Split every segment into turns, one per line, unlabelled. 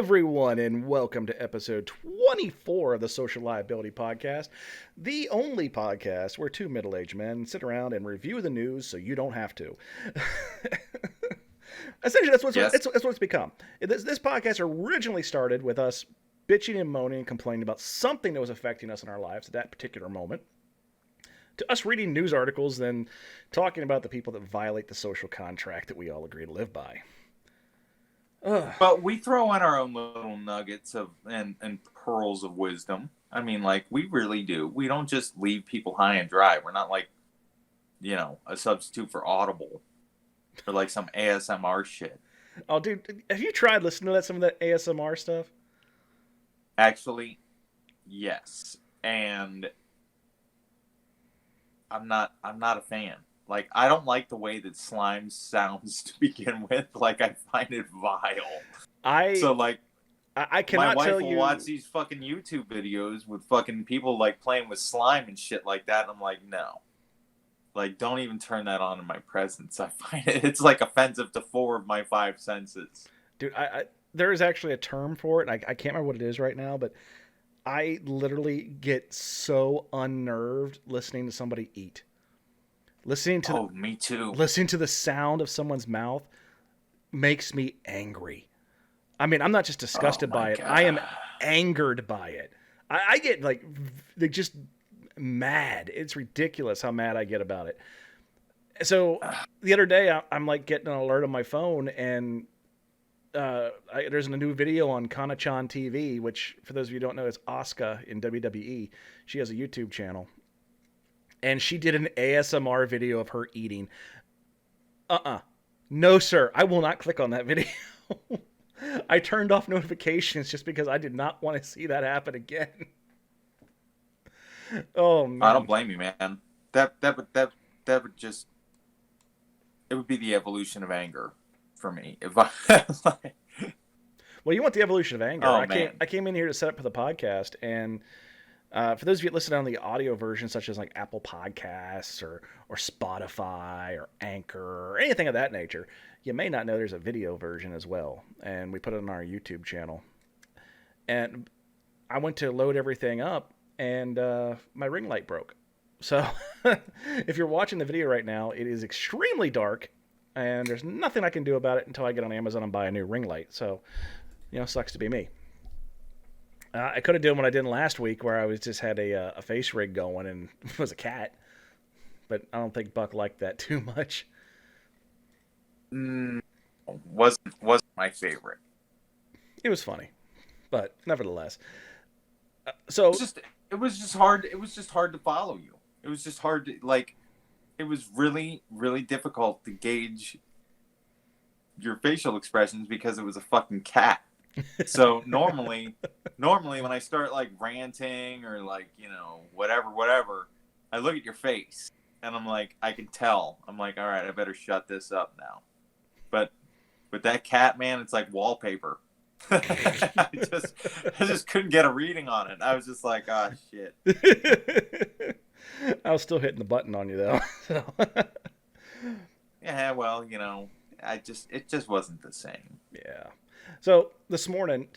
everyone, and welcome to episode 24 of the Social Liability Podcast, the only podcast where two middle-aged men sit around and review the news so you don't have to. Essentially, that's what it's become. This podcast originally started with us bitching and moaning and complaining about something that was affecting us in our lives at that particular moment, to us reading news articles, then talking about the people that violate the social contract that we all agree to live by.
But we throw in our own little nuggets of and pearls of wisdom. I mean, like, we really do. We don't just leave people high and dry. We're not like, a substitute for Audible or like some ASMR shit.
Oh, dude, have you tried listening to some of that ASMR stuff?
Actually, yes. And I'm not a fan. Like, I don't like the way that slime sounds to begin with. Like, I find it vile.
I cannot
my wife
tell
will
you.
watch these fucking YouTube videos with fucking people like playing with slime and shit like that. And I'm like, no. Like, don't even turn that on in my presence. I find it's like offensive to 4 of my 5 senses.
Dude, there is actually a term for it. I can't remember what it is right now, but I literally get so unnerved listening to somebody eat.
Me too.
Listening to the sound of someone's mouth makes me angry. I mean, I'm not just disgusted by it.
God.
I am angered by it. I get just mad. It's ridiculous how mad I get about it. So the other day, I'm like getting an alert on my phone, and there's a new video on Kana-chan TV, which, for those of you who don't know, is Asuka in WWE. She has a YouTube channel. And she did an ASMR video of her eating. No, sir. I will not click on that video. I turned off notifications just because I did not want to see that happen again. Oh, man.
I don't blame you, man. That would just... It would be the evolution of anger for me. If I...
Well, you want the evolution of anger.
I
came in here to set up for the podcast, and... for those of you listening on the audio version, such as like Apple Podcasts or Spotify or Anchor or anything of that nature, you may not know there's a video version as well. And we put it on our YouTube channel. And I went to load everything up, and my ring light broke. So if you're watching the video right now, it is extremely dark, and there's nothing I can do about it until I get on Amazon and buy a new ring light. So, sucks to be me. I could have done what I did last week, where I just had a face rig going and it was a cat. But I don't think Buck liked that too much.
Wasn't my favorite.
It was funny, but nevertheless. So
it was just hard. It was just hard to follow you. It was just hard to, like. It was really, really difficult to gauge your facial expressions because it was a fucking cat. So normally when I start like ranting or like, whatever, I look at your face and I'm like, I can tell. I'm like, all right, I better shut this up now. But with that cat, man, it's like wallpaper. I just couldn't get a reading on it. I was just like, ah, shit.
I was still hitting the button on you though. So.
Yeah, well, it just wasn't the same.
Yeah. So this morning,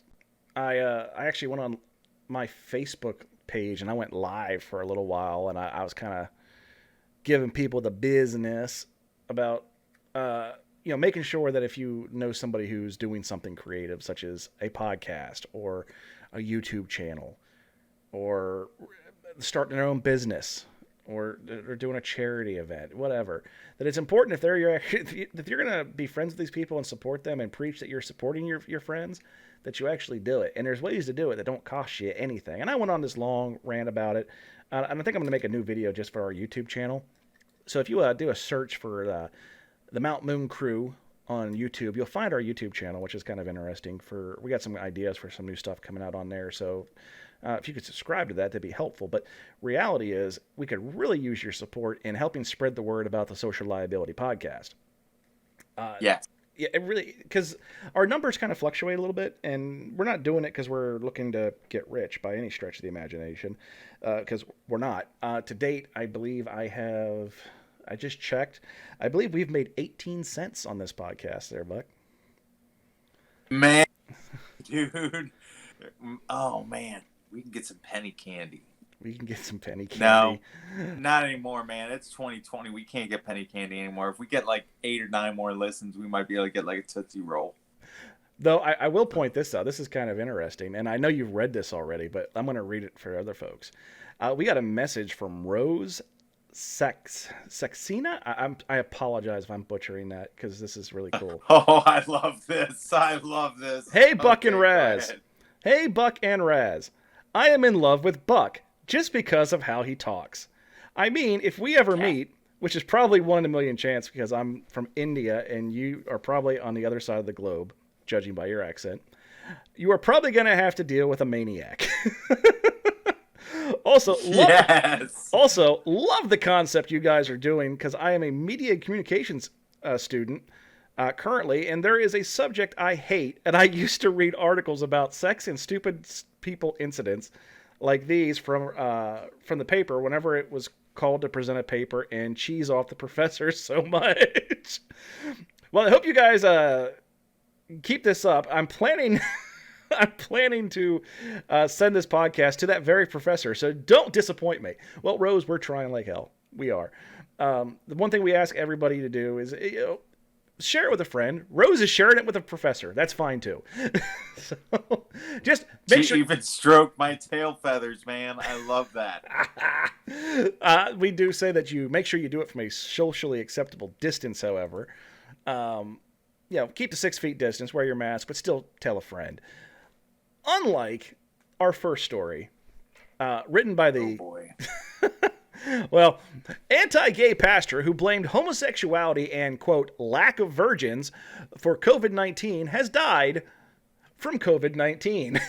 I actually went on my Facebook page and I went live for a little while, and I was kind of giving people the business about making sure that if you know somebody who's doing something creative, such as a podcast or a YouTube channel, or starting their own business, or doing a charity event, whatever, that it's important if you're going to be friends with these people and support them and preach that you're supporting your friends, that you actually do it. And there's ways to do it that don't cost you anything. And I went on this long rant about it. And I think I'm going to make a new video just for our YouTube channel. So if you do a search for the Mount Moon Crew on YouTube, you'll find our YouTube channel, which is kind of interesting. We got some ideas for some new stuff coming out on there. So if you could subscribe to that, that'd be helpful. But reality is, we could really use your support in helping spread the word about the Social Liability Podcast.
Yes.
Yeah, it really, because our numbers kind of fluctuate a little bit, and we're not doing it because we're looking to get rich by any stretch of the imagination, because we're not. To date, I believe I just checked, I believe we've made 18 cents on this podcast there, Buck.
Man, Dude. Oh, man. We can get some penny candy.
We can get some penny
No,
candy.
not anymore, man. It's 2020. We can't get penny candy anymore. If we get like 8 or 9 more listens, we might be able to get like a Tootsie Roll.
Though I will point this out. This is kind of interesting, and I know you've read this already, but I'm going to read it for other folks. We got a message from Rose Sexina. I apologize if I'm butchering that because this is really cool.
Oh, I love this. I love this.
Hey, Buck and
Okay, go
Raz.
ahead.
Hey, Buck and Raz. I am in love with Buck just because of how he talks. I mean, if we ever meet, which is probably 1 in a million chance because I'm from India and you are probably on the other side of the globe, judging by your accent, you are probably going to have to deal with a maniac.
Yes.
Also, love the concept you guys are doing because I am a media communications student currently, and there is a subject I hate, and I used to read articles about sex and stupid people incidents like these from the paper whenever it was called to present a paper and cheese off the professor so much. Well, I hope you guys keep this up. I'm planning to send this podcast to that very professor, so don't disappoint me. Well, Rose, we're trying like hell. We are. The one thing we ask everybody to do is, share it with a friend. Rose is sharing it with a professor. That's fine too. So just make sure.
She even stroked my tail feathers, man. I love that.
We do say that you make sure you do it from a socially acceptable distance, however. Keep the 6 feet distance, wear your mask, but still tell a friend. Unlike our first story, written by the...
Oh, boy.
Well, anti-gay pastor who blamed homosexuality and, quote, lack of virgins for COVID-19 has died from COVID-19.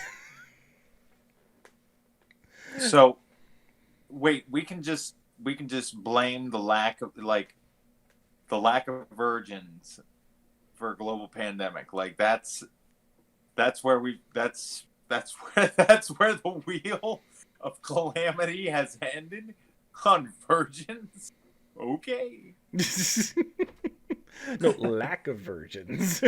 So, wait, we can just blame the lack of virgins for a global pandemic. Like that's where the wheel of calamity has ended. On virgins? Okay.
No, lack of virgins.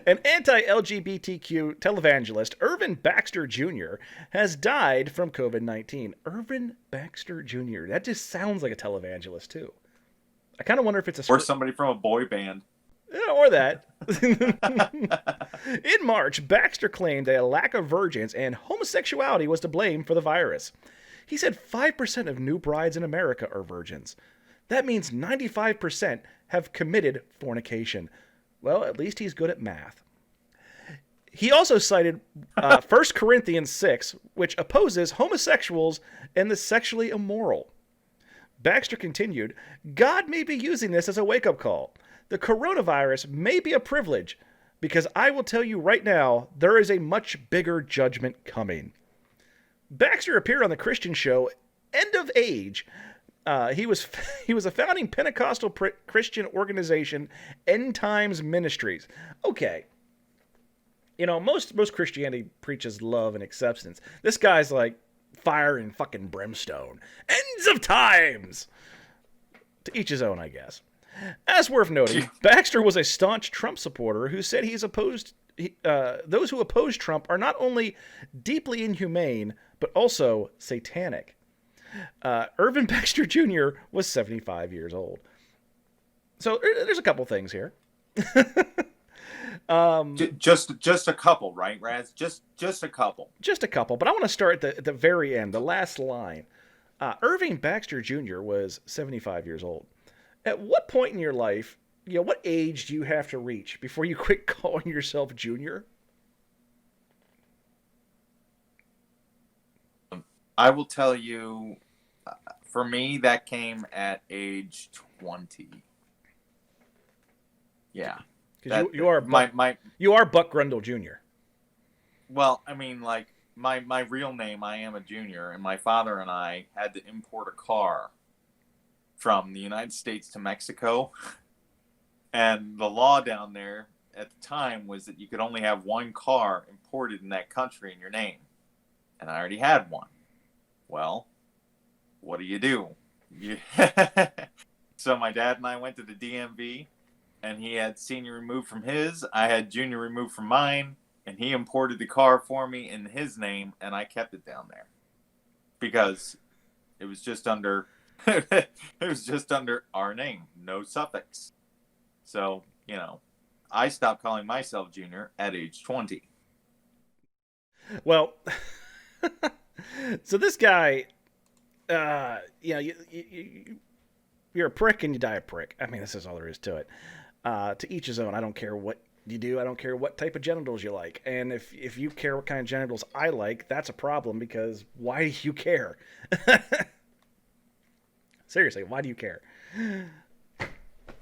An anti-LGBTQ televangelist, Irvin Baxter Jr., has died from COVID-19. Irvin Baxter Jr. That just sounds like a televangelist, too. I kind of wonder if it's
or somebody from a boy band.
Or that. In March, Baxter claimed a lack of virgins and homosexuality was to blame for the virus. He said 5% of new brides in America are virgins. That means 95% have committed fornication. Well, at least he's good at math. He also cited 1 Corinthians 6, which opposes homosexuals and the sexually immoral. Baxter continued, God may be using this as a wake-up call. The coronavirus may be a privilege, because I will tell you right now, there is a much bigger judgment coming. Baxter appeared on the Christian show End of Age. He was a founding Pentecostal Christian organization, End Times Ministries. Okay. Most Christianity preaches love and acceptance. This guy's like fire and fucking brimstone. Ends of times! To each his own, I guess. As worth noting, Baxter was a staunch Trump supporter who said those who oppose Trump are not only deeply inhumane, but also satanic. Irvin Baxter Jr. was 75 years old. So there's a couple things here.
Just a couple, right, Raz? Just a couple.
Just a couple, but I want to start at the very end, the last line. Irving Baxter Jr. was 75 years old. At what point in your life, what age do you have to reach before you quit calling yourself Junior?
I will tell you, for me, that came at age 20. Yeah.
Because you are Buck Grundle Jr.
Well, I mean, like, my real name, I am a junior, and my father and I had to import a car from the United States to Mexico. And the law down there at the time was that you could only have one car imported in that country in your name. And I already had one. Well, what do? So my dad and I went to the DMV, and he had senior removed from his. I had junior removed from mine. and he imported the car for me in his name, and I kept it down there because it was just under it was just under our name, no suffix. So, I stopped calling myself Junior at age 20.
Well, so this guy, you're a prick and you die a prick. I mean, this is all there is to it. To each his own. I don't care what you do. I don't care what type of genitals you like. And if you care what kind of genitals I like, that's a problem because why do you care? Seriously, why do you care?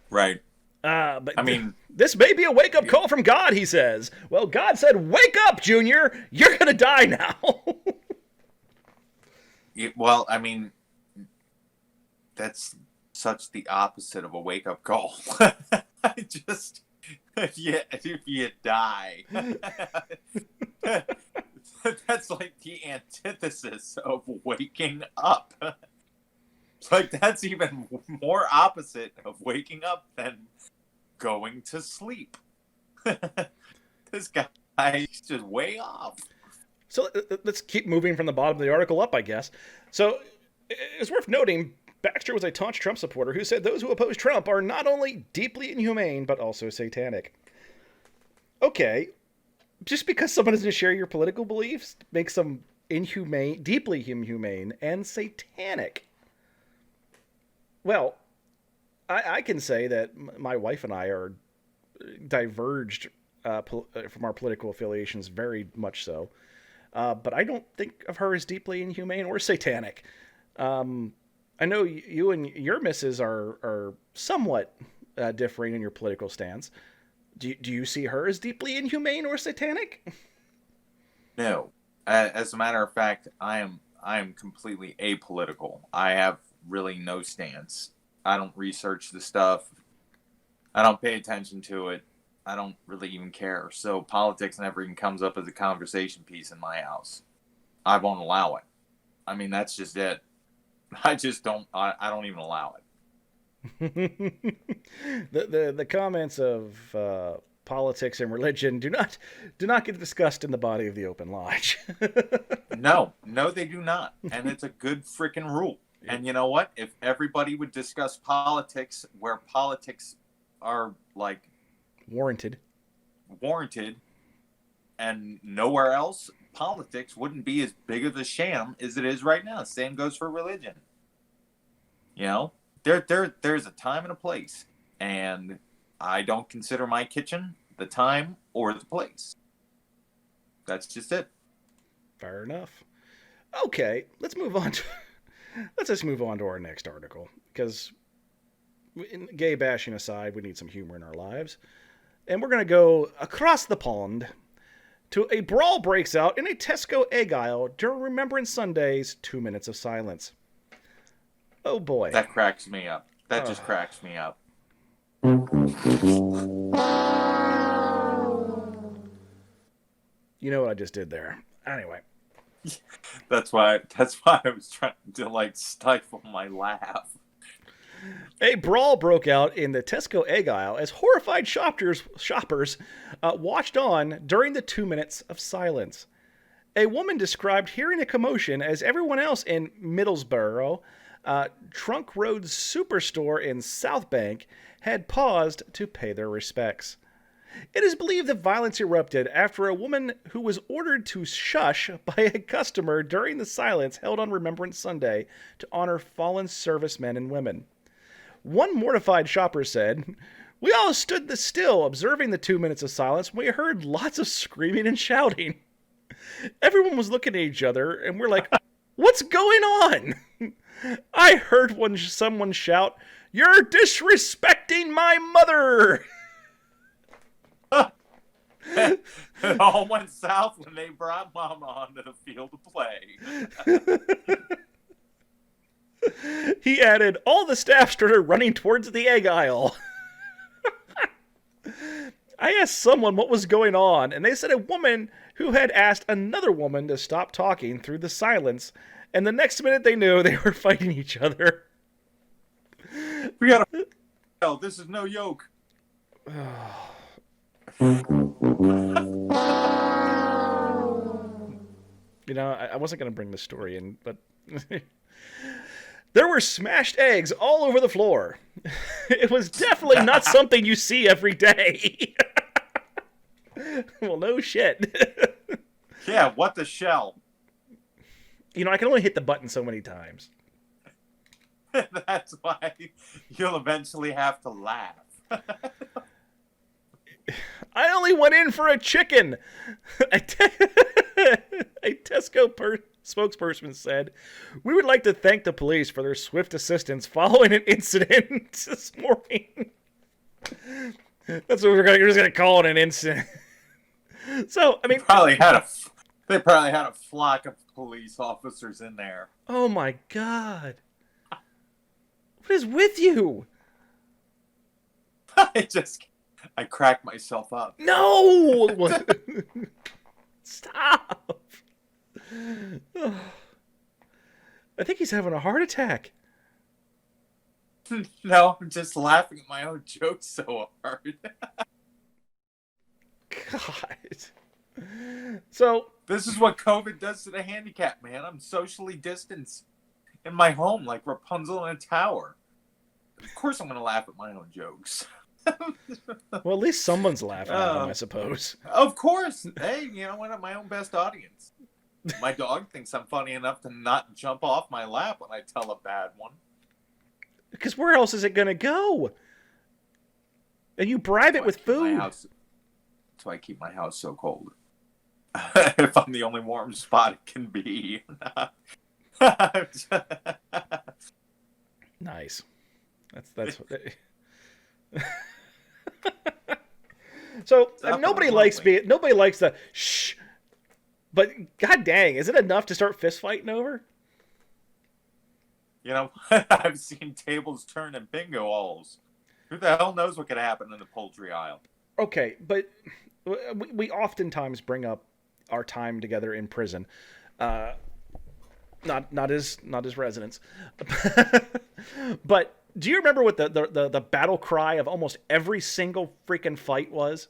Right.
But
I mean,
this may be a wake-up call from God, he says. Well, God said, wake up, Junior. You're going to die now.
well, I mean, that's such the opposite of a wake-up call. If you die, that's like the antithesis of waking up. Like, that's even more opposite of waking up than going to sleep. This guy is just way off.
So let's keep moving from the bottom of the article up, I guess. So it's worth noting, Baxter was a staunch Trump supporter who said those who oppose Trump are not only deeply inhumane, but also satanic. Okay, just because someone doesn't share your political beliefs makes them inhumane, deeply inhumane, and satanic. Well, I can say that my wife and I are diverged from our political affiliations very much so. But I don't think of her as deeply inhumane or satanic. I know you and your missus are somewhat differing in your political stance. Do you see her as deeply inhumane or satanic?
No. As a matter of fact, I am completely apolitical. I have really no stance. I don't research the stuff. I don't pay attention to it. I don't really even care. So politics never even comes up as a conversation piece in my house. I won't allow it. I mean, that's just it. I just don't. I don't even allow
it. the comments of politics and religion do not get discussed in the body of the open lodge.
No, they do not, and it's a good freaking rule. And you know what? If everybody would discuss politics where politics are like
warranted,
and nowhere else, politics wouldn't be as big of a sham as it is right now. Same goes for religion. There's a time and a place, and I don't consider my kitchen the time or the place. That's just it.
Fair enough. Okay, let's move on. Let's just move on to our next article, because gay bashing aside, we need some humor in our lives. And we're going to go across the pond to a brawl breaks out in a Tesco egg aisle during Remembrance Sunday's 2 minutes of silence. Oh boy.
That cracks me up. That just cracks me up.
You know what I just did there. Anyway.
That's why I was trying to stifle my laugh.
A brawl broke out in the Tesco egg aisle as horrified shoppers watched on during the 2 minutes of silence. A woman described hearing a commotion as everyone else in Middlesbrough, Trunk Road Superstore in South Bank, had paused to pay their respects. It is believed that violence erupted after a woman who was ordered to shush by a customer during the silence held on Remembrance Sunday to honor fallen servicemen and women. One mortified shopper said, "We all stood still observing the 2 minutes of silence when we heard lots of screaming and shouting. Everyone was looking at each other and we're like, what's going on? I heard someone shout, 'You're disrespecting my mother!'"
It all went south when they brought Mama onto the field of play.
He added, "All the staff started running towards the egg aisle." I asked someone what was going on, and they said a woman who had asked another woman to stop talking through the silence, and the next minute they knew they were fighting each other.
We gotta... This is no yoke.
I wasn't going to bring this story in, but there were smashed eggs all over the floor. It was definitely not something you see every day. Well, no shit.
Yeah, what the shell?
I can only hit the button so many times.
That's why you'll eventually have to laugh.
I only went in for a chicken. A Tesco spokesperson said, "We would like to thank the police for their swift assistance following an incident this morning." That's what you're just going to call it, an incident. So, I mean,
they probably had a flock of police officers in there.
Oh my God. What is with you?
I cracked myself up.
No! Stop. I think he's having a heart attack.
No, I'm just laughing at my own jokes so hard.
God. So,
this is what COVID does to the handicap, man. I'm socially distanced in my home like Rapunzel in a tower. Of course I'm going to laugh at my own jokes.
well, at least someone's laughing at him, I suppose.
Of course. Hey, you know what? I'm my own best audience. My dog thinks I'm funny enough to not jump off my lap when I tell a bad one.
Because where else is it going to go? And you bribe it with food.
That's why I keep my house so cold. If I'm the only warm spot it can be.
Nice. That's what So nobody likes the shh. But god dang, is it enough to start fist fighting over?
I've seen tables turn in bingo halls. Who the hell knows what could happen in the poultry aisle?
Okay, but we oftentimes bring up our time together in prison. Not as residents. But do you remember what the battle cry of almost every single freaking fight was?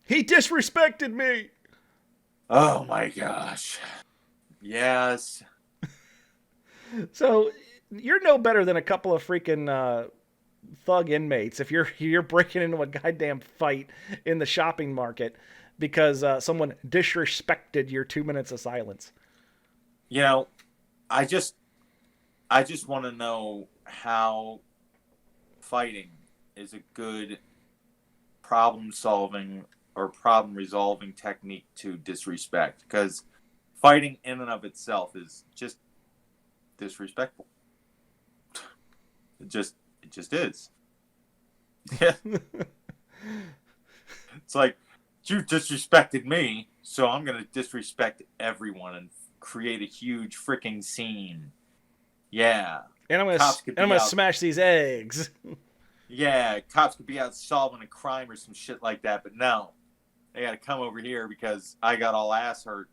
He disrespected me.
Oh my gosh. Yes.
So you're no better than a couple of freaking thug inmates if you're breaking into a goddamn fight in the shopping market because someone disrespected your 2 minutes of silence.
I just want to know how fighting is a good problem-solving or problem-resolving technique to disrespect, because fighting in and of itself is just disrespectful. It just is. Yeah. It's like, you disrespected me, so I'm going to disrespect everyone and create a huge freaking scene. Yeah.
And I'm gonna smash these eggs.
Yeah, cops could be out solving a crime or some shit like that, but no. They got to come over here because I got all ass hurt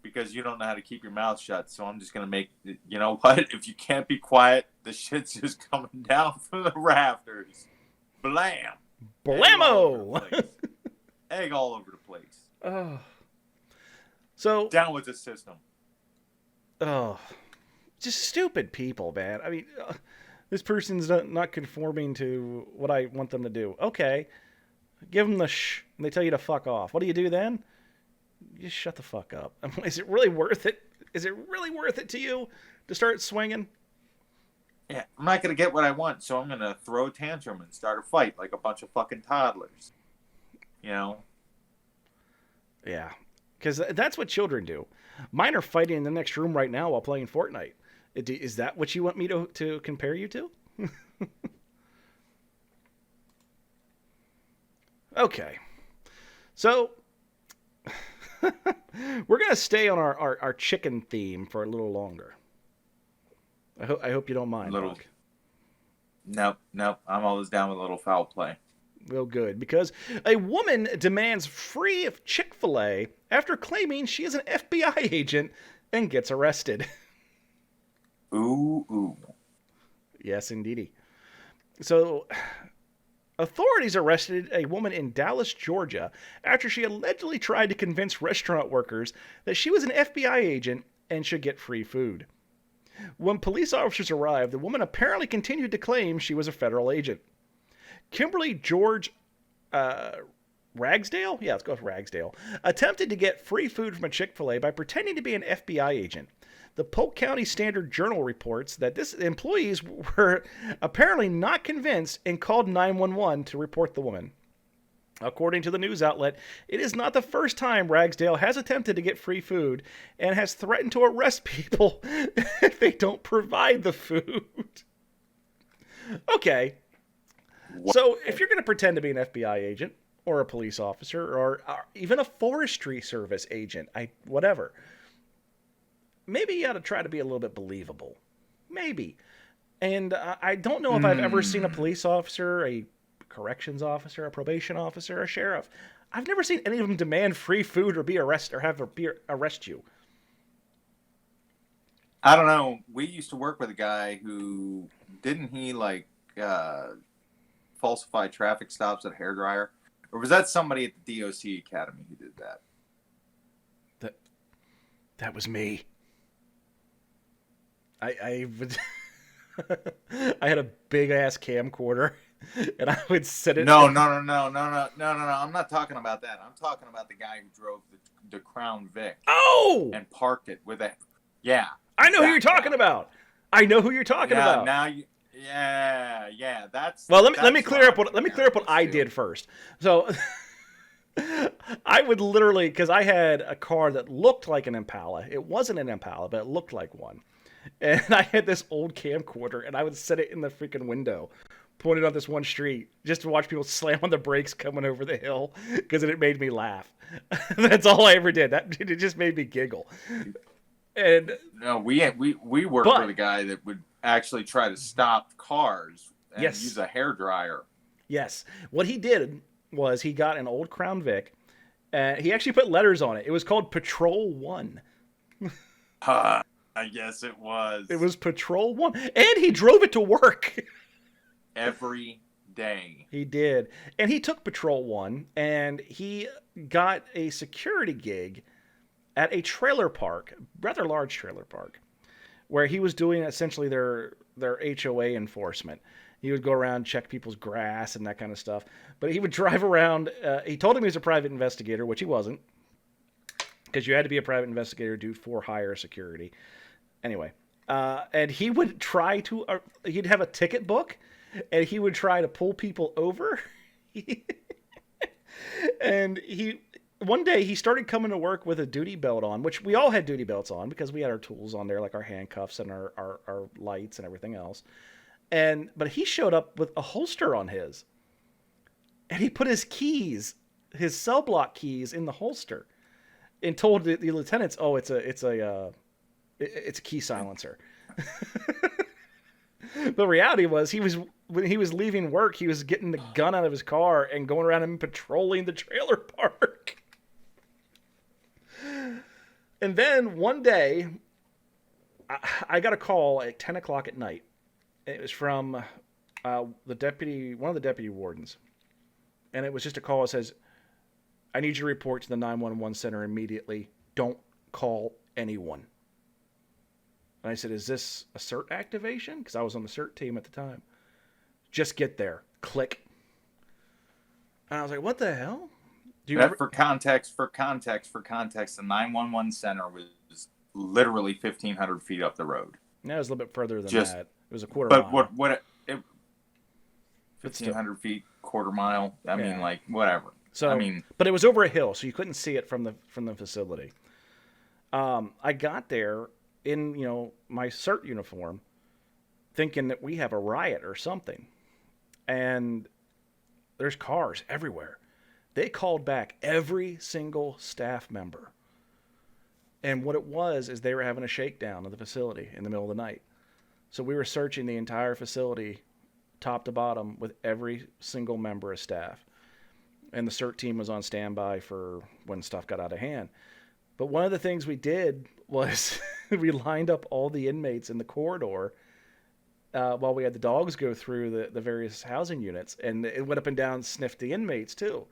because you don't know how to keep your mouth shut. So I'm just going to make, you know what? If you can't be quiet, the shit's just coming down from the rafters. Blam.
Blammo.
Egg all over the place.
Oh. So.
Down with the system.
Oh. Just stupid people, man. I mean, this person's not conforming to what I want them to do. Okay. Give them the shh, and they tell you to fuck off. What do you do then? You just shut the fuck up. I mean, is it really worth it? Is it really worth it to you to start swinging?
Yeah, I'm not going to get what I want, so I'm going to throw a tantrum and start a fight like a bunch of fucking toddlers. You know?
Yeah, because that's what children do. Mine are fighting in the next room right now while playing Fortnite. Is that what you want me to compare you to? Okay. So, we're going to stay on our chicken theme for a little longer. I hope you don't mind, Buck.
Nope. I'm always down with a little foul play.
Well, good, because a woman demands free Chick-fil-A after claiming she is an FBI agent and gets arrested.
Ooh.
Yes, indeedy. So, Authorities arrested a woman in Dallas, Georgia, after she allegedly tried to convince restaurant workers that she was an FBI agent and should get free food. When police officers arrived, the woman apparently continued to claim she was a federal agent. Kimberly George Ragsdale? Yeah, let's go with Ragsdale. Attempted to get free food from a Chick-fil-A by pretending to be an FBI agent. The Polk County Standard Journal reports that this employees were apparently not convinced and called 911 to report the woman. According to the news outlet, it is not the first time Ragsdale has attempted to get free food and has threatened to arrest people if they don't provide the food. Okay. So if you're going to pretend to be an FBI agent or a police officer or even a forestry service agent, whatever, maybe you ought to try to be a little bit believable. Maybe. And I don't know if I've ever seen a police officer, a corrections officer, a probation officer, a sheriff. I've never seen any of them demand free food or be arrested or arrest you.
I don't know. We used to work with a guy who didn't he falsify traffic stops at a hairdryer, or was that somebody at the DOC Academy who did that?
That was me. I would. I had a big ass camcorder, and I would set it.
No. I'm not talking about that. I'm talking about the guy who drove the Crown Vic.
Oh!
And parked it with a. Yeah.
I know who you're talking about. I know who you're talking about.
Now you. Yeah. That's.
Well, let me clear up what I did first. So. I would literally, because I had a car that looked like an Impala. It wasn't an Impala, but it looked like one. And I had this old camcorder, and I would set it in the freaking window, pointed on this one street, just to watch people slam on the brakes coming over the hill, because it made me laugh. That's all I ever did. It just made me giggle. And
no, we worked with a guy that would actually try to stop cars and use a hairdryer.
Yes. What he did was he got an old Crown Vic, and he actually put letters on it. It was called Patrol 1.
I guess it was.
It was Patrol 1. And he drove it to work.
Every day.
He did. And he took Patrol 1, and he got a security gig at a trailer park, rather large trailer park, where he was doing essentially their HOA enforcement. He would go around, check people's grass and that kind of stuff. But he would drive around. He told him he was a private investigator, which he wasn't, because you had to be a private investigator to do for hire security. Anyway, and he would try to. He'd have a ticket book, and he would try to pull people over. And one day he started coming to work with a duty belt on, which we all had duty belts on because we had our tools on there, like our handcuffs and our lights and everything else. But he showed up with a holster on his, and he put his keys, his cell block keys, in the holster, and told the lieutenants, "Oh, it's a key silencer." The reality was, when he was leaving work, he was getting the gun out of his car and going around and patrolling the trailer park. And then one day, I got a call at 10 o'clock at night. It was from one of the deputy wardens. And it was just a call that says, "I need you to report to the 911 center immediately. Don't call anyone." And I said, "Is this a CERT activation?" Because I was on the CERT team at the time. "Just get there. Click." And I was like, "What the hell?"
For context, the 911 center was literally 1,500 feet up the road.
No, it was a little bit further than that. It was a quarter mile.
But what 1,500 feet, quarter mile. I mean, like, whatever.
So, but it was over a hill, so you couldn't see it from the facility. I got there in my CERT uniform, thinking that we have a riot or something, and there's cars everywhere. They called back every single staff member, and what it was is they were having a shakedown of the facility in the middle of the night. So we were searching the entire facility, top to bottom, with every single member of staff. And the CERT team was on standby for when stuff got out of hand. But one of the things we did was we lined up all the inmates in the corridor while we had the dogs go through the various housing units, and it went up and down, sniffed the inmates too,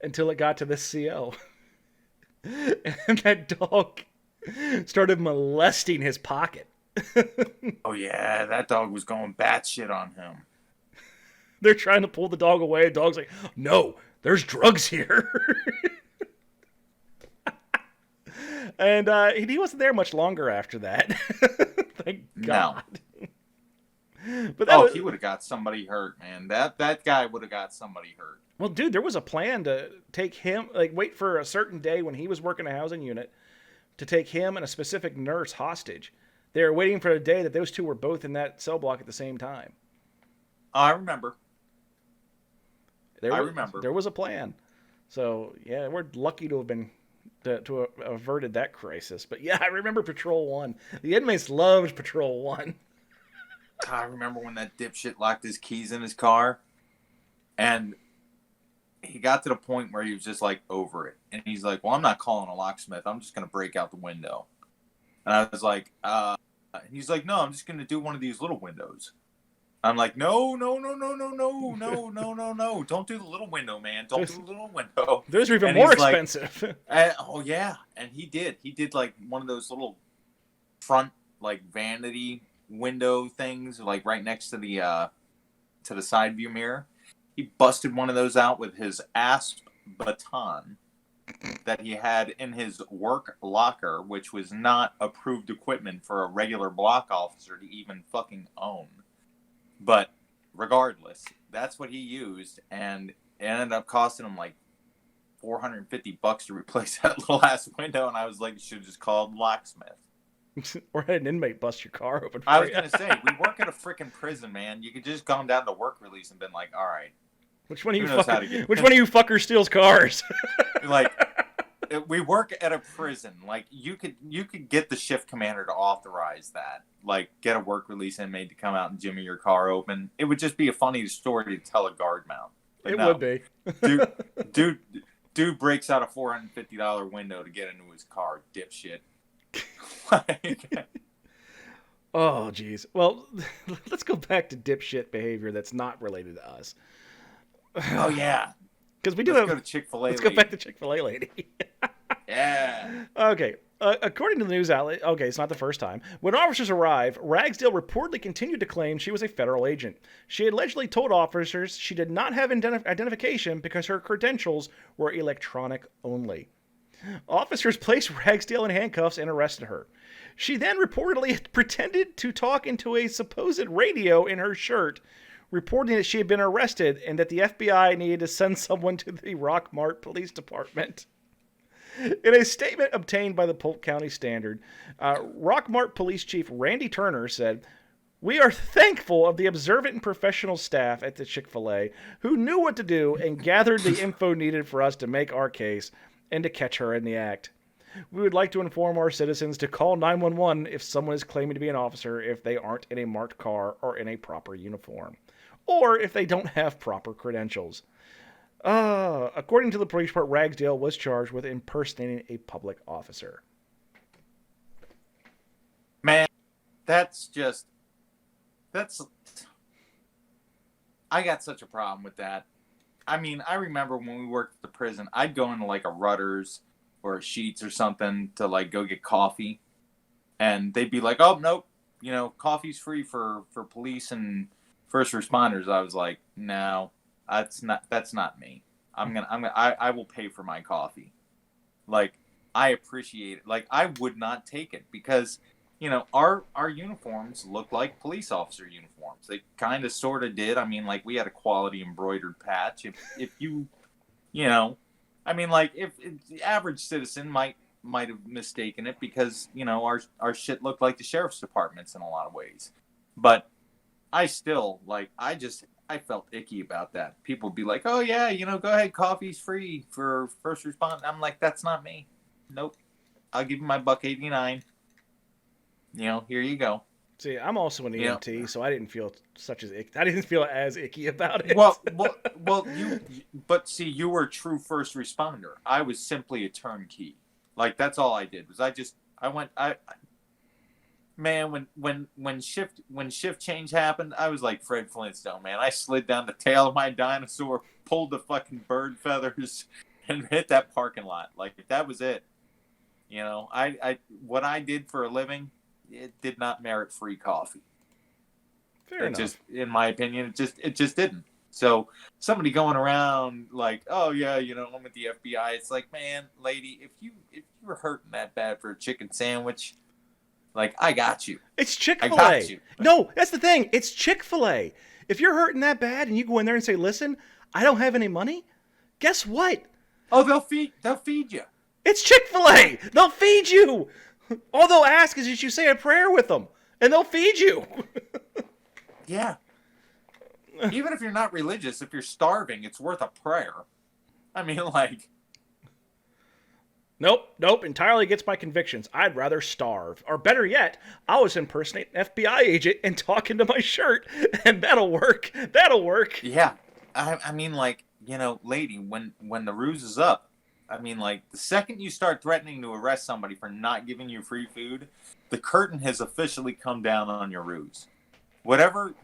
until it got to this CO, and that dog started molesting his pocket.
Oh yeah, that dog was going batshit on him.
They're trying to pull the dog away. The dog's like, "No, there's drugs here." And he wasn't there much longer after that. Thank God.
No.
But
he would have got somebody hurt, man. That guy would have got somebody hurt.
Well, dude, there was a plan to take him, like, wait for a certain day when he was working a housing unit to take him and a specific nurse hostage. They were waiting for a day that those two were both in that cell block at the same time.
I remember.
I remember. There was a plan. So, yeah, we're lucky to have been to have averted that crisis. But yeah, I remember Patrol 1. The inmates loved Patrol 1.
I remember when that dipshit locked his keys in his car, and he got to the point where he was just like over it. And he's like, well, I'm not calling a locksmith. I'm just going to break out the window. And I was like, and he's like, no, I'm just going to do one of these little windows. I'm like, no. Don't do the little window, man. Don't do the little window.
Those are even more expensive.
Like, oh, yeah. And he did. He did like one of those little front, like, vanity window things, like right next to the side view mirror. He busted one of those out with his asp baton that he had in his work locker, which was not approved equipment for a regular block officer to even fucking own. But regardless, that's what he used, and it ended up costing him like $450 to replace that little ass window. And I was like, you should have just called locksmith.
Or had an inmate bust your car open.
I was gonna say, we work at a freaking prison, man. You could just gone down to work release and been like, all right,
which one of you fuckers steals cars?
Like, we work at a prison. Like, you could get the shift commander to authorize that. Like, get a work release inmate to come out and jimmy your car open. It would just be a funny story to tell a guard mount.
But it would be.
Dude breaks out a $450 window to get into his car, dipshit.
Oh, geez. Well, let's go back to dipshit behavior that's not related to us.
Oh, yeah.
Because we do
Let's go to Chick-fil-A
Let's go back to Chick-fil-A lady.
Yeah.
Okay. According to the news outlet, okay, it's not the first time. When officers arrived, Ragsdale reportedly continued to claim she was a federal agent. She allegedly told officers she did not have identification because her credentials were electronic only. Officers placed Ragsdale in handcuffs and arrested her. She then reportedly pretended to talk into a supposed radio in her shirt, reporting that she had been arrested and that the FBI needed to send someone to the Rockmart Police Department. In a statement obtained by the Polk County Standard, Rockmart Police Chief Randy Turner said, "We are thankful of the observant and professional staff at the Chick-fil-A who knew what to do and gathered the info needed for us to make our case and to catch her in the act. We would like to inform our citizens to call 911 if someone is claiming to be an officer if they aren't in a marked car or in a proper uniform, or if they don't have proper credentials." According to the police report, Ragsdale was charged with impersonating a public officer.
Man, I got such a problem with that. I mean, I remember when we worked at the prison, I'd go into like a Rutter's or a Sheetz or something to like go get coffee. And they'd be like, oh, nope, coffee's free for police and first responders. I was like, no, that's not me. I will pay for my coffee. Like, I appreciate it. Like, I would not take it because, our uniforms look like police officer uniforms. They kind of sort of did. I mean, like, we had a quality embroidered patch. If you, I mean, like, if the average citizen might have mistaken it because, our shit looked like the sheriff's departments in a lot of ways. But I still, like, I felt icky about that. People would be like, oh, yeah, go ahead, coffee's free for first responders. I'm like, that's not me. Nope. I'll give you my $1.89. Here you go.
See, I'm also an EMT, so I didn't feel as icky about it.
Well, you were a true first responder. I was simply a turnkey. Like, that's all I did was Man, when shift change happened, I was like Fred Flintstone, man. I slid down the tail of my dinosaur, pulled the fucking bird feathers, and hit that parking lot. Like that was it. You know, I what I did for a living, it did not merit free coffee.
Fair enough.
Just, in my opinion, it just didn't. So somebody going around like, oh yeah, you know, I'm with the FBI. It's like, man, lady, if you were hurting that bad for a chicken sandwich, like I got you.
It's Chick-fil-A.
I got you.
No, that's the thing. It's Chick-fil-A. If you're hurting that bad and you go in there and say, listen, I don't have any money, guess what?
Oh, they'll feed you.
It's Chick-fil-A. They'll feed you. All they'll ask is that you say a prayer with them, and they'll feed you.
Yeah. Even if you're not religious, if you're starving, it's worth a prayer. I mean, like...
Nope. Entirely against my convictions. I'd rather starve. Or better yet, I was impersonating an FBI agent and talking to my shirt, and that'll work. That'll work.
Yeah. I mean, like, you know, lady, when the ruse is up, I mean, like, the second you start threatening to arrest somebody for not giving you free food, the curtain has officially come down on your ruse. Whatever,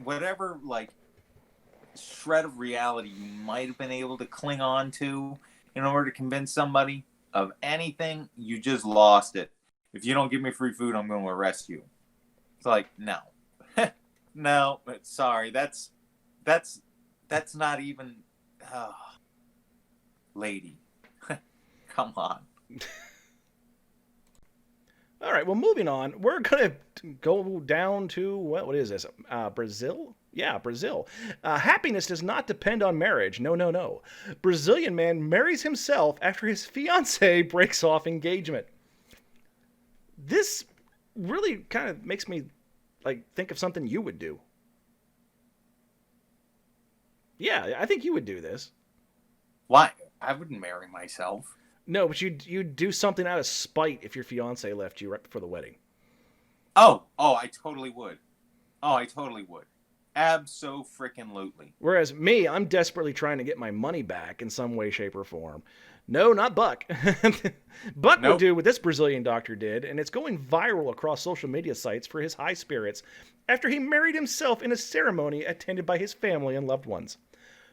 like, shred of reality you might have been able to cling on to in order to convince somebody of anything, you just lost it. If you don't give me free food, I'm going to arrest you. It's like, no. No, sorry, that's not even... Oh, lady. Come on.
All right, well, moving on. We're going to go down to, what is this? Brazil? Yeah, Brazil. Happiness does not depend on marriage. No. Brazilian man marries himself after his fiancée breaks off engagement. This really kind of makes me like think of something you would do. Yeah, I think you would do this.
Why? I wouldn't marry myself.
No, but you'd do something out of spite if your fiance left you right before the wedding.
Oh, I totally would. Abso-freaking-lutely.
Whereas me, I'm desperately trying to get my money back in some way, shape, or form. No, not Buck. Buck would do what this Brazilian doctor did, and it's going viral across social media sites for his high spirits after he married himself in a ceremony attended by his family and loved ones.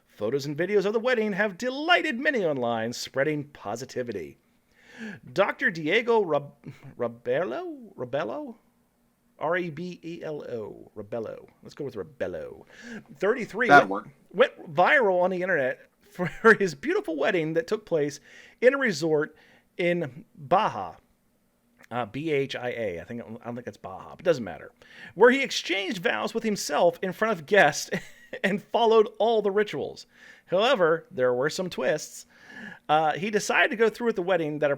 Photos and videos of the wedding have delighted many online, spreading positivity. Dr. Diego Rebello? R-E-B-E-L-O. Rebello. Let's go with Rebello. 33 went viral on the internet for his beautiful wedding that took place in a resort in Baja. B-H-I-A. I don't think it's Baja, but it doesn't matter. Where he exchanged vows with himself in front of guests and followed all the rituals. However, there were some twists. He decided to go through with the wedding that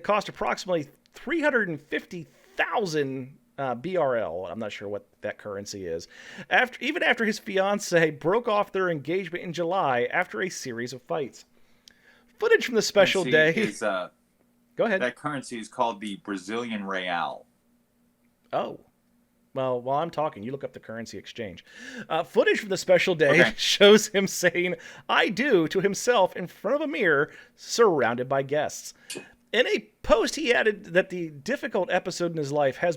cost approximately 350,000 BRL. I'm not sure what that currency is. Even after his fiancee broke off their engagement in July after a series of fights. Footage from the special day. Go ahead.
That currency is called the Brazilian real.
Oh. Well, while I'm talking, you look up the currency exchange. Footage from the special day shows him saying, "I do" to himself in front of a mirror, surrounded by guests. In a post, he added that the difficult episode in his life has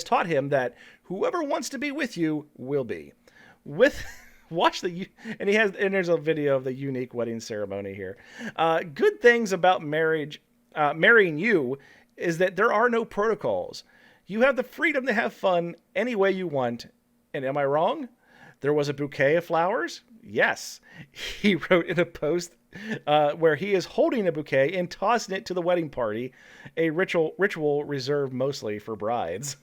taught him that whoever wants to be with you will be. Watch and there's a video of the unique wedding ceremony here. Good things about marrying you is that there are no protocols. You have the freedom to have fun any way you want. And am I wrong? There was a bouquet of flowers? Yes. He wrote in a post where he is holding a bouquet and tossing it to the wedding party, a ritual reserved mostly for brides.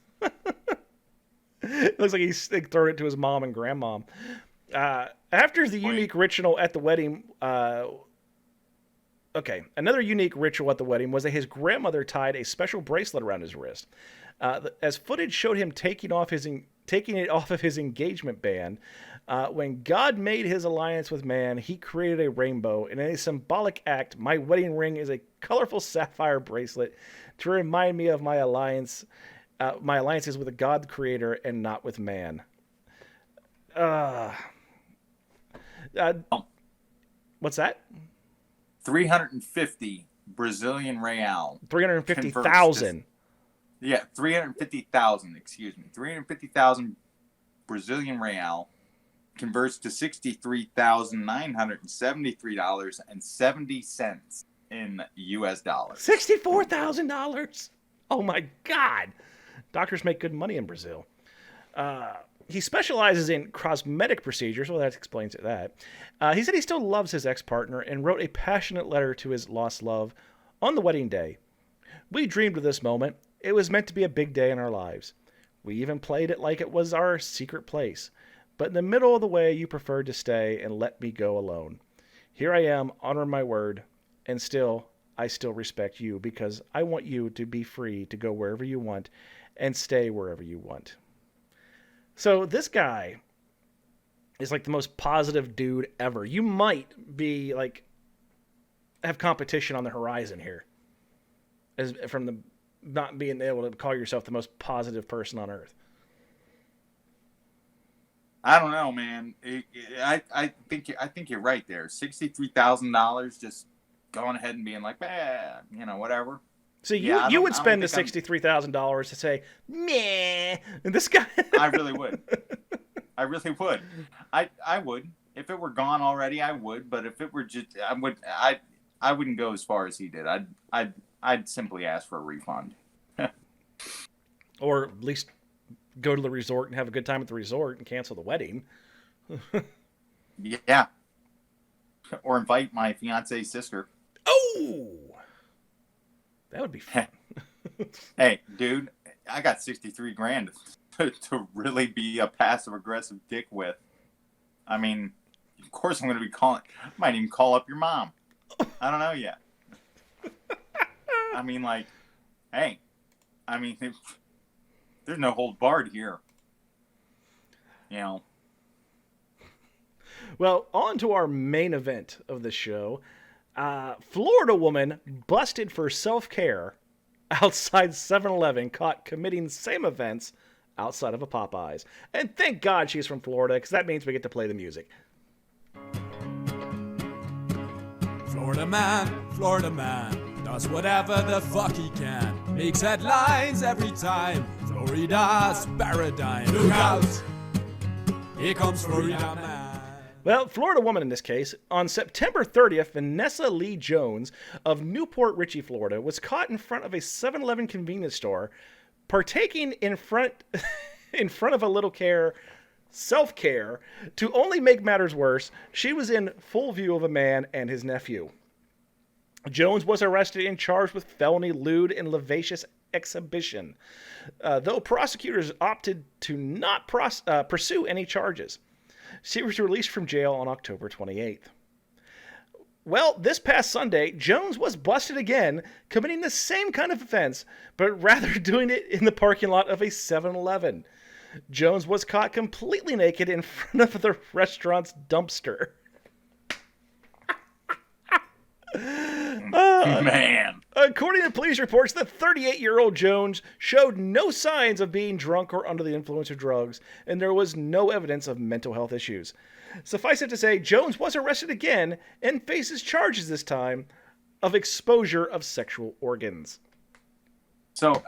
It looks like he's throwing it to his mom and grandmom. After the unique ritual at the wedding... another unique ritual at the wedding was that his grandmother tied a special bracelet around his wrist. As footage showed him taking it off of his engagement band, when God made his alliance with man, he created a rainbow. And in a symbolic act, my wedding ring is a colorful sapphire bracelet to remind me of my alliances with the God creator and not with man. What's that?
350 Brazilian real.
350,000.
Yeah, 350,000. Excuse me, 350,000 Brazilian real converts to $63,973.70 in U.S. dollars.
$64,000. Oh my God. Doctors make good money in Brazil. He specializes in cosmetic procedures. Well, that explains that. He said he still loves his ex-partner and wrote a passionate letter to his lost love on the wedding day. We dreamed of this moment. It was meant to be a big day in our lives. We even played it like it was our secret place. But in the middle of the way, you preferred to stay and let me go alone. Here I am, honoring my word, and I still respect you because I want you to be free to go wherever you want and stay wherever you want. So this guy is like the most positive dude ever. You might be like have competition on the horizon here, as from the not being able to call yourself the most positive person on earth.
I don't know, man. I think you're right there. $63,000 just going ahead and being like, whatever.
So you would spend the $63,000 to say, meh, and this guy.
I really would. I really would. I would. If it were gone already, I would. But if it were just, I wouldn't go as far as he did. I'd simply ask for a refund.
Or at least go to the resort and have a good time at the resort and cancel the wedding.
Yeah. Or invite my fiance's sister.
Oh! That would be fun.
Hey, dude, I got 63 grand to really be a passive aggressive dick with. I mean, of course I'm going to be calling. I might even call up your mom. I don't know yet. I mean, like, hey, I mean, there's no hold barred here. You know.
Well, on to our main event of the show. Florida woman busted for self-care outside 7-Eleven caught committing same offense outside of a Popeyes. And thank God she's from Florida, because that means we get to play the music.
Florida man, does whatever the fuck he can. Makes headlines every time. Florida's paradigm. Look out! Here comes Florida man.
Well, Florida woman in this case, on September 30th, Vanessa Lee Jones of Newport Richey, Florida, was caught in front of a 7-Eleven convenience store, partaking in front of a little self-care. To only make matters worse, she was in full view of a man and his nephew. Jones was arrested and charged with felony lewd and lascivious exhibition, though prosecutors opted to not pursue any charges. She was released from jail on October 28th. Well, this past Sunday, Jones was busted again, committing the same kind of offense, but rather doing it in the parking lot of a 7-Eleven. Jones was caught completely naked in front of the restaurant's dumpster.
Man.
According to police reports, the 38-year-old Jones showed no signs of being drunk or under the influence of drugs, and there was no evidence of mental health issues. Suffice it to say, Jones was arrested again and faces charges this time of exposure of sexual organs.
So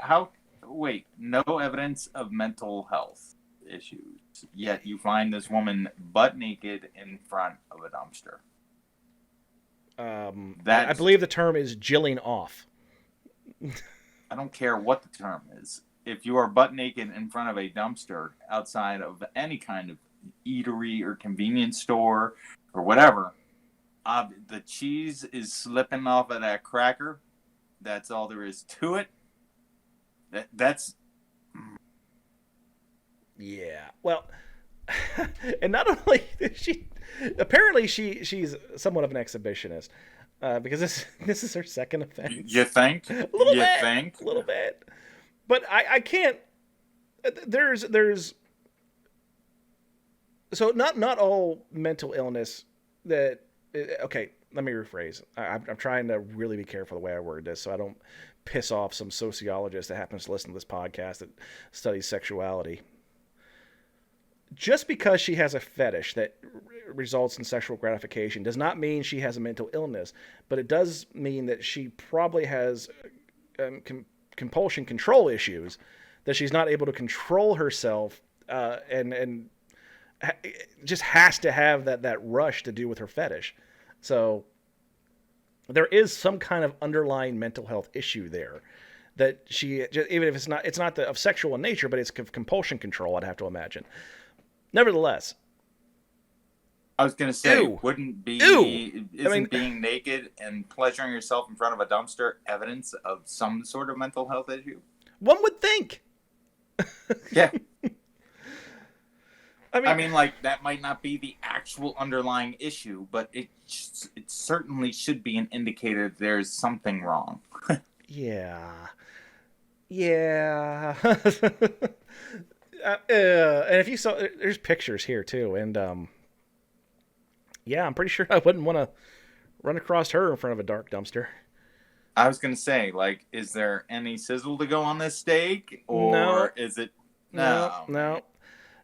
no evidence of mental health issues, yet you find this woman butt naked in front of a dumpster.
I believe the term is jilling off.
I don't care what the term is. If you are butt naked in front of a dumpster outside of any kind of eatery or convenience store or whatever, the cheese is slipping off of that cracker. That's all there is to it. That's...
Yeah. Well, and not only is she... Apparently, she's somewhat of an exhibitionist, because this is her second offense.
You think?
A little bit. But I can't. There's. So not all mental illness that. Okay, let me rephrase. I'm trying to really be careful the way I word this, so I don't piss off some sociologist that happens to listen to this podcast that studies sexuality. Just because she has a fetish that results in sexual gratification does not mean she has a mental illness, but it does mean that she probably has compulsion control issues, that she's not able to control herself, and just has to have that rush to do with her fetish. So there is some kind of underlying mental health issue there that she, even if it's not of sexual in nature, but it's compulsion control, I'd have to imagine. Nevertheless,
I was gonna say,
Ew.
wouldn't be
Ew.
isn't being naked and pleasuring yourself in front of a dumpster evidence of some sort of mental health issue?
one would think.
Yeah.
I mean,
like, that might not be the actual underlying issue, but it certainly should be an indicator there's something wrong.
yeah. And if you saw, there's pictures here too, and yeah, I'm pretty sure I wouldn't want to run across her in front of a dark dumpster.
I was gonna say, like, is there any sizzle to go on this steak, or
No.
is it
No.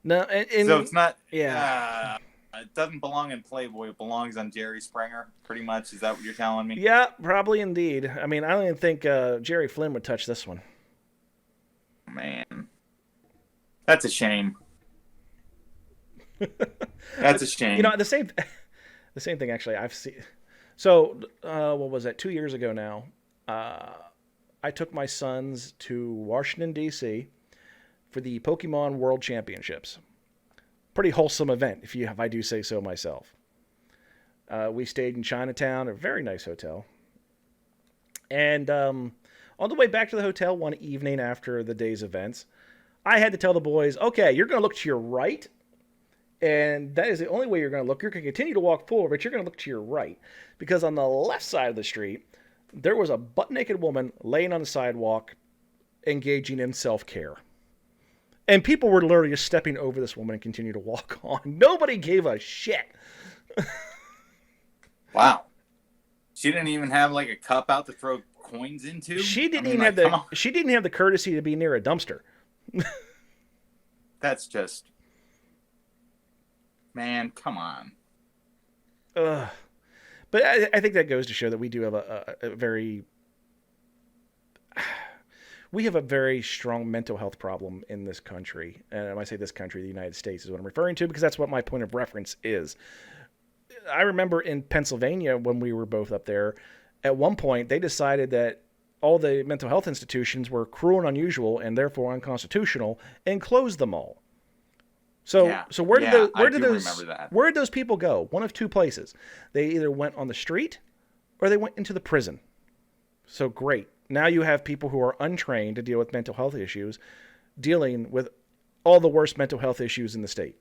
And
so it's not.
Yeah.
It doesn't belong in Playboy. It belongs on Jerry Springer. Pretty much. Is that what you're telling me?
Yeah, probably indeed. I mean, I don't even think Jerry Flynn would touch this one.
Man, that's a shame. That's a shame.
You know, the same thing actually. I've seen. So, what was that? 2 years ago now. I took my sons to Washington D.C. for the Pokemon World Championships. Pretty wholesome event, if I do say so myself. We stayed in Chinatown, a very nice hotel. And on the way back to the hotel one evening after the day's events, I had to tell the boys, okay, you're going to look to your right, and that is the only way you're going to look. You're going to continue to walk forward, but you're going to look to your right. Because on the left side of the street, there was a butt-naked woman laying on the sidewalk engaging in self-care. And people were literally just stepping over this woman and continue to walk on. Nobody gave a shit.
Wow. She didn't even have like a cup out to throw coins into.
She didn't have the courtesy to be near a dumpster.
That's just, man, come on.
But I think that goes to show that we do have a very strong mental health problem in this country. And when I say this country, the United States is what I'm referring to, because that's what my point of reference is. I remember in Pennsylvania when we were both up there, at one point they decided that all the mental health institutions were cruel and unusual and therefore unconstitutional, and closed them all. So where did those people go? One of two places. They either went on the street or they went into the prison. So great. Now you have people who are untrained to deal with mental health issues, dealing with all the worst mental health issues in the state.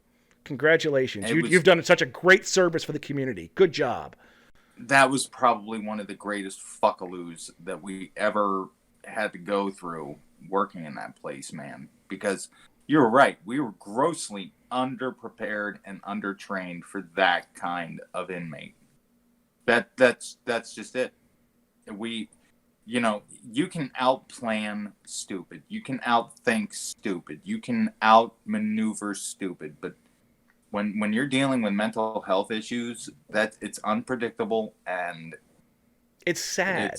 Congratulations. You've done such a great service for the community. Good job.
That was probably one of the greatest fuckaloos that we ever had to go through working in that place, man. Because you're right. We were grossly underprepared and undertrained for that kind of inmate. That's just it. You can outplan stupid. You can outthink stupid. You can outmaneuver stupid. But when you're dealing with mental health issues, it's unpredictable, and
it's sad.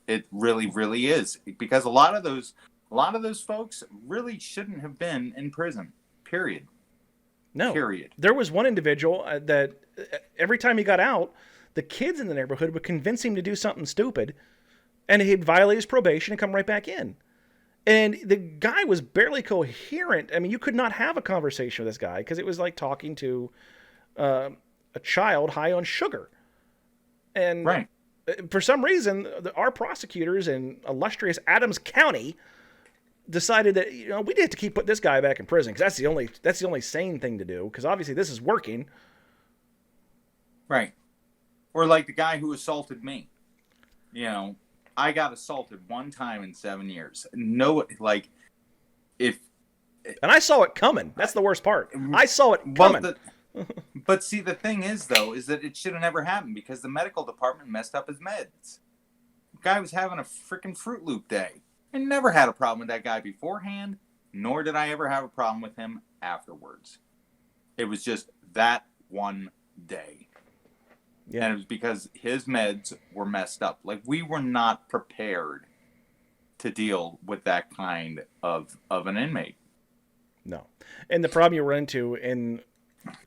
It really, really is, because a lot of those folks really shouldn't have been in prison. Period.
No.
Period.
There was one individual that every time he got out, the kids in the neighborhood would convince him to do something stupid, and he'd violate his probation and come right back in. And the guy was barely coherent. I mean, you could not have a conversation with this guy because it was like talking to a child high on sugar. And
right.
For some reason, our prosecutors in illustrious Adams County decided that we did have to keep putting this guy back in prison because that's the only sane thing to do, because obviously this is working.
Right. Or like the guy who assaulted me. I got assaulted one time in 7 years. And
I saw it coming. That's the worst part. I saw it coming.
But see, the thing is, though, is that it should have never happened because the medical department messed up his meds. The guy was having a freaking Fruit Loop day. I never had a problem with that guy beforehand, nor did I ever have a problem with him afterwards. It was just that one day. And it was because his meds were messed up. Like, we were not prepared to deal with that kind of an inmate.
No. And the problem you run into in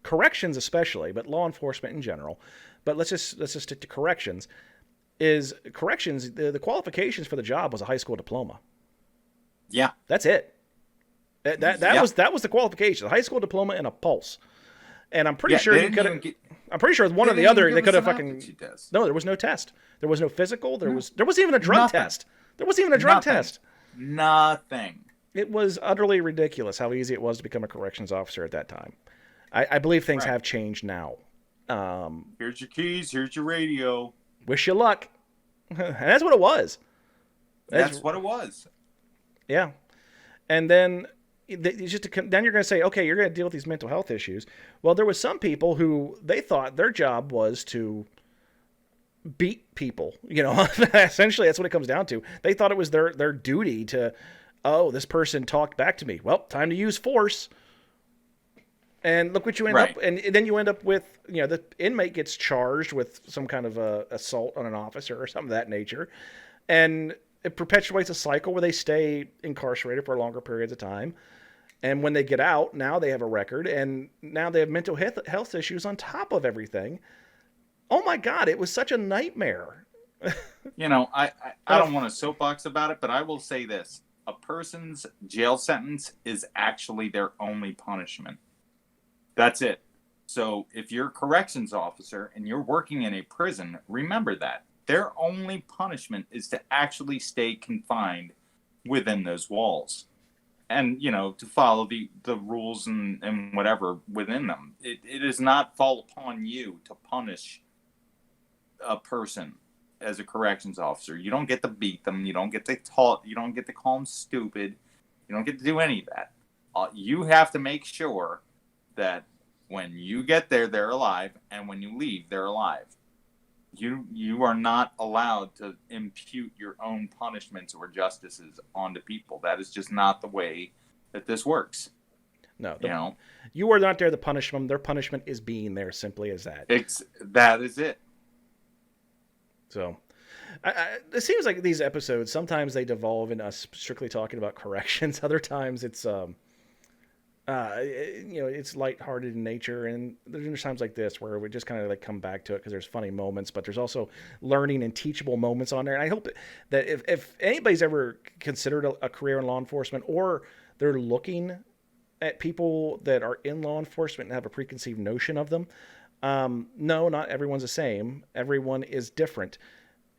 corrections especially, but law enforcement in general, but let's just stick to corrections, is corrections, the qualifications for the job was a high school diploma.
Yeah.
That's it. That was the qualification, a high school diploma and a pulse. And I'm pretty sure you could have. I'm pretty sure one or the other they could have fucking. No, there was no test. There was no physical. There wasn't even a drug test. There wasn't even a drug test.
Nothing.
It was utterly ridiculous how easy it was to become a corrections officer at that time. I believe things have changed now.
Here's your keys. Here's your radio.
Wish you luck. And that's what it was.
That's what it was.
Yeah. And then then you're going to say, okay, you're going to deal with these mental health issues. Well, there was some people who they thought their job was to beat people. Essentially that's what it comes down to. They thought it was their duty to, oh, this person talked back to me. Well, time to use force. And look what you end up, and then you end up with, the inmate gets charged with some kind of assault on an officer or something of that nature. And it perpetuates a cycle where they stay incarcerated for longer periods of time. And when they get out, now they have a record, and now they have mental health issues on top of everything. Oh my God, it was such a nightmare.
I don't want to soapbox about it, but I will say this. A person's jail sentence is actually their only punishment. That's it. So if you're a corrections officer and you're working in a prison, remember that. Their only punishment is to actually stay confined within those walls. And, to follow the rules and whatever within them. It does not fall upon you to punish a person as a corrections officer. You don't get to beat them. You don't get to talk. You don't get to call them stupid. You don't get to do any of that. You have to make sure that when you get there, they're alive, and when you leave, they're alive. You are not allowed to impute your own punishments or justices onto people. That is just not the way that this works.
No, you are not there to punish them. Their punishment is being there, simply as that.
That is it.
So, it seems like these episodes, sometimes they devolve in us strictly talking about corrections. Other times it's it's lighthearted in nature, and there's times like this where we just kind of come back to it because there's funny moments, but there's also learning and teachable moments on there. And I hope that if anybody's ever considered a career in law enforcement, or they're looking at people that are in law enforcement and have a preconceived notion of them, no, not everyone's the same. Everyone is different,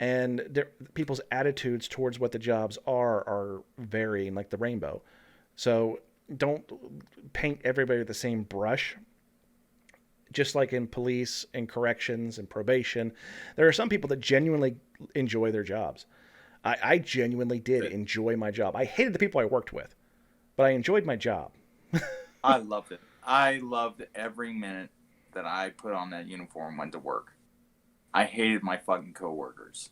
and people's attitudes towards what the jobs are varying like the rainbow. So don't paint everybody with the same brush. Just like in police and corrections and probation, there are some people that genuinely enjoy their jobs. I genuinely did enjoy my job. I hated the people I worked with, but I enjoyed my job.
I loved it. I loved every minute that I put on that uniform and went to work. I hated my fucking coworkers.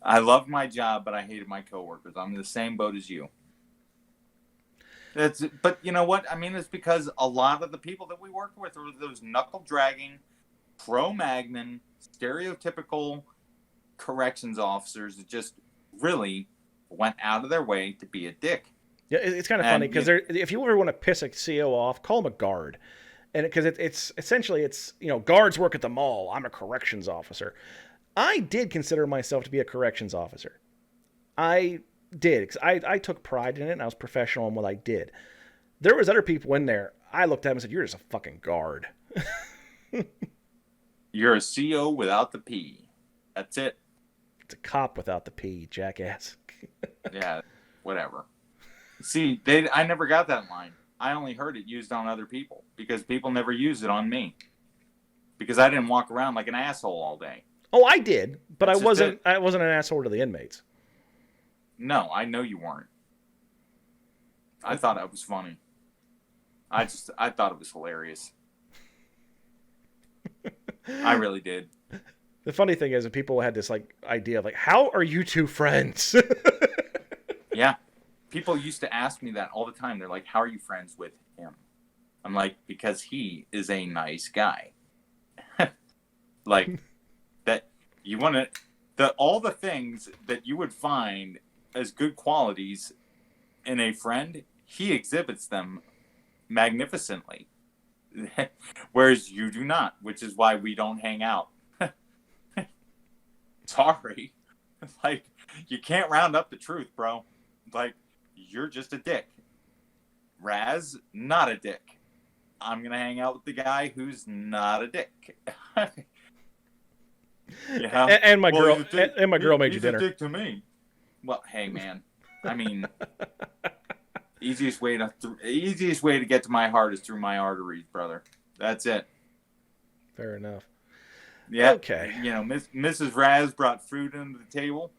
I loved my job, but I hated my coworkers. I'm in the same boat as you. But you know what? I mean, it's because a lot of the people that we worked with were those knuckle-dragging, Cro-Magnon, stereotypical corrections officers that just really went out of their way to be a dick.
Yeah, it's kind of funny because if you ever want to piss a CO off, call him a guard. And because it's essentially, guards work at the mall. I'm a corrections officer. I did consider myself to be a corrections officer. I did, because I took pride in it, and I was professional in what I did. There was other people in there. I looked at them and said, "You're just a fucking guard."
You're a CO without the P. That's it.
It's a cop without the P, jackass.
Yeah, whatever. See, I never got that line. I only heard it used on other people because people never used it on me. Because I didn't walk around like an asshole all day.
Oh, I did, but I wasn't an asshole to the inmates.
No, I know you weren't. I thought it was funny. I thought it was hilarious. I really did.
The funny thing is that people had this idea of how are you two friends?
Yeah. People used to ask me that all the time. They're like, "How are you friends with him?" I'm like, "Because he is a nice guy." That you want to all the things that you would find as good qualities in a friend, he exhibits them magnificently. Whereas you do not, which is why we don't hang out. Sorry. Like, you can't round up the truth, bro. Like, you're just a dick. Raz, not a dick. I'm going to hang out with the guy who's not a dick. Yeah.
And my girl made you dinner.
He's a dick to me. Well, hey, man. I mean, easiest way to get to my heart is through my arteries, brother. That's it.
Fair enough.
Yeah.
Okay.
You know, Mrs. Raz brought food into the table.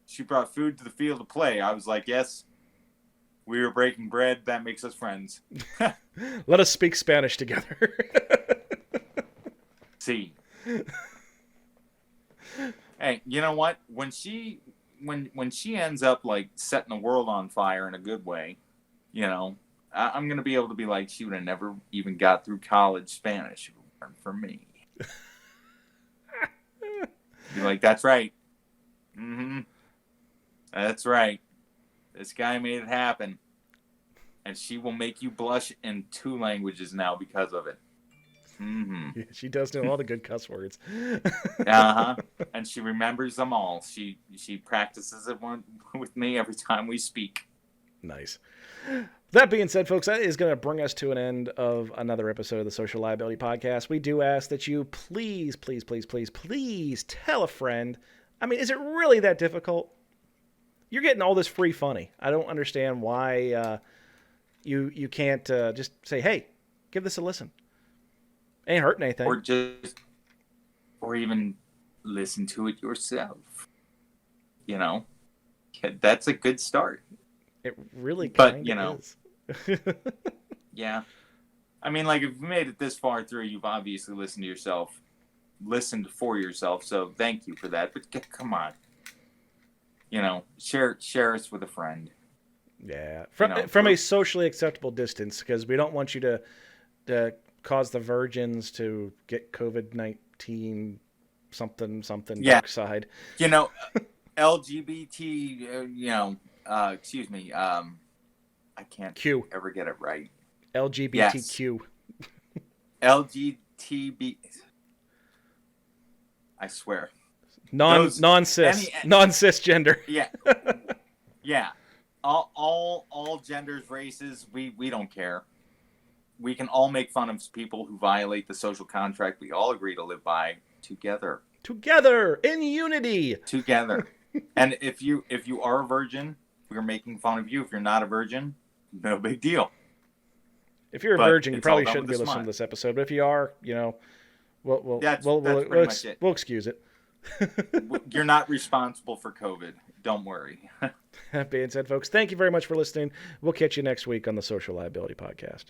She brought food to the field of play. I was like, yes, we were breaking bread. That makes us friends.
Let us speak Spanish together.
See. Hey, you know what? When she ends up like setting the world on fire in a good way, you know, I'm gonna be able to be like, she would have never even got through college Spanish if it weren't for me. Be like, that's right. Mm-hmm. That's right. This guy made it happen. And she will make you blush in 2 languages now because of it. Mm-hmm.
She does know all the good cuss words.
Uh-huh. And she remembers them all. She practices it with me every time we speak.
Nice. That being said, folks, that is going to bring us to an end of another episode of the Social Liability Podcast. We do ask that you please tell a friend. I mean, is it really that difficult? You're getting all this free funny. I don't understand why you can't just say, hey, give this a listen. Ain't hurting anything.
Or even listen to it yourself. You know, that's a good start.
It really kind of
you know,
is.
Yeah. I mean, like, if you made it this far through, you've obviously listened for yourself. So thank you for that. But come on, you know, share us with a friend.
Yeah, from a socially acceptable distance, because we don't want you to cause the virgins to get COVID-19 something dark side.
You know, LGBT. You know, excuse me. I can't ever get it right.
LGBTQ.
Yes. LGTB. I swear.
Non-cisgender.
Yeah. Yeah. All genders, races, we don't care. We can all make fun of people who violate the social contract we all agree to live by together.
Together in unity.
Together. And if you are a virgin, we're making fun of you. If you're not a virgin, no big deal.
If you're a virgin, you probably shouldn't be listening to this episode. But if you are, you know, we'll excuse it.
You're not responsible for COVID. Don't worry.
That being said, folks, thank you very much for listening. We'll catch you next week on the Social Liability Podcast.